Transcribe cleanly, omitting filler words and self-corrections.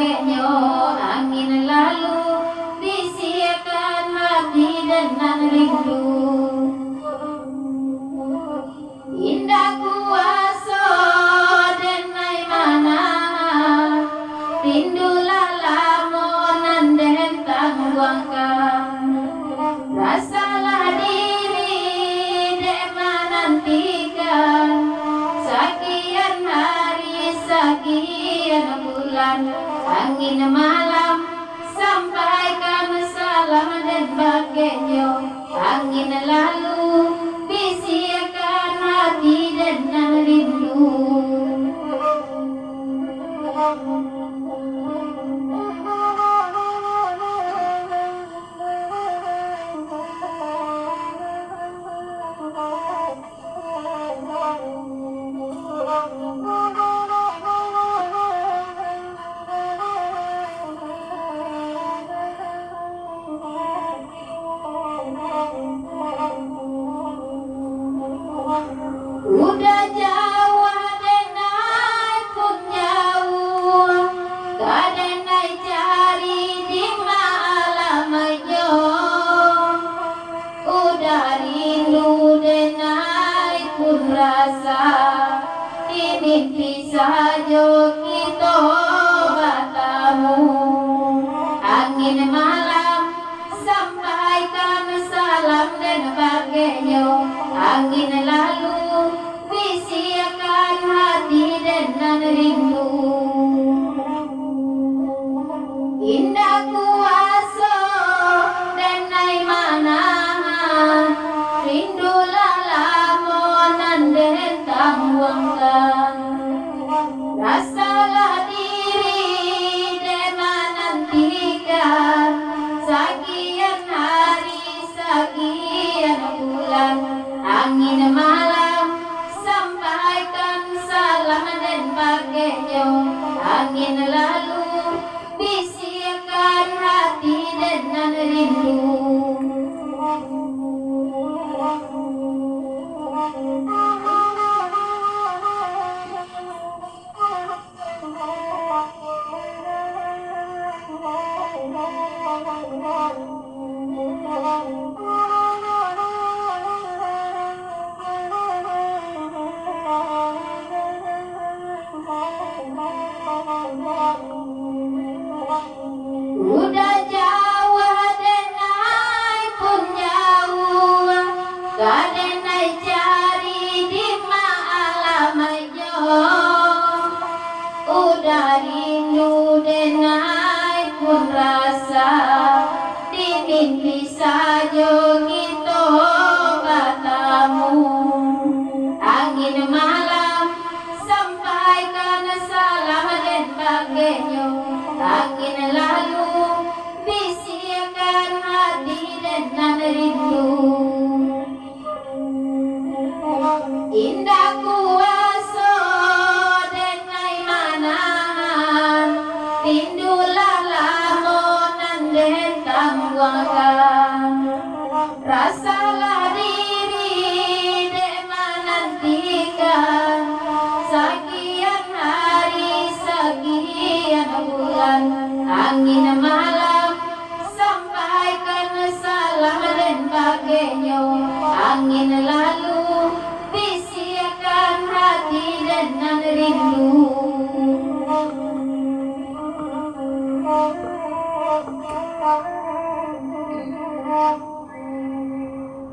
pakainya angin lalu bisikan hati dengan rindu. Indah kuasa denai mana rindu lalamonan den tangguangkan rasalah diri dek menantikan sekian hari sekian bulan angin malam sampaikan salam dan bagainya angin lalu bisikan hati dengan rindu. Udah jauh denai pun jauh kadenai cari di malam aja. Udah rindu denai pun rasa ini bisa jo kita bertemu. Angin malam sampaikan salam dan bagainya angin lalu bisikan hati dengan rindu. Indah kuasa denai mana rindu lalamonan den tangguangkan rasalah diri den menantikan sekian hari sekian bulan angin malam sampaikan salam dan bagainya angin lalu bisikan hati dengan rindu. Udah jauh denai pun jauh kadenai cari di malam aja. Udah rindu denai pun rasa dingin bisa jo kita bertemu. Angin malam sampaikan salam dan bagainya angin lalu bisikan hati dengan rindu. Indah kuasa denai mana rindu lalamonan den tangguangkan rasalah diri dek menantikan sekian hari sekian bulan angin malam sampaikan salam dan bagainya angin lalu bisikan hati dengan rindu.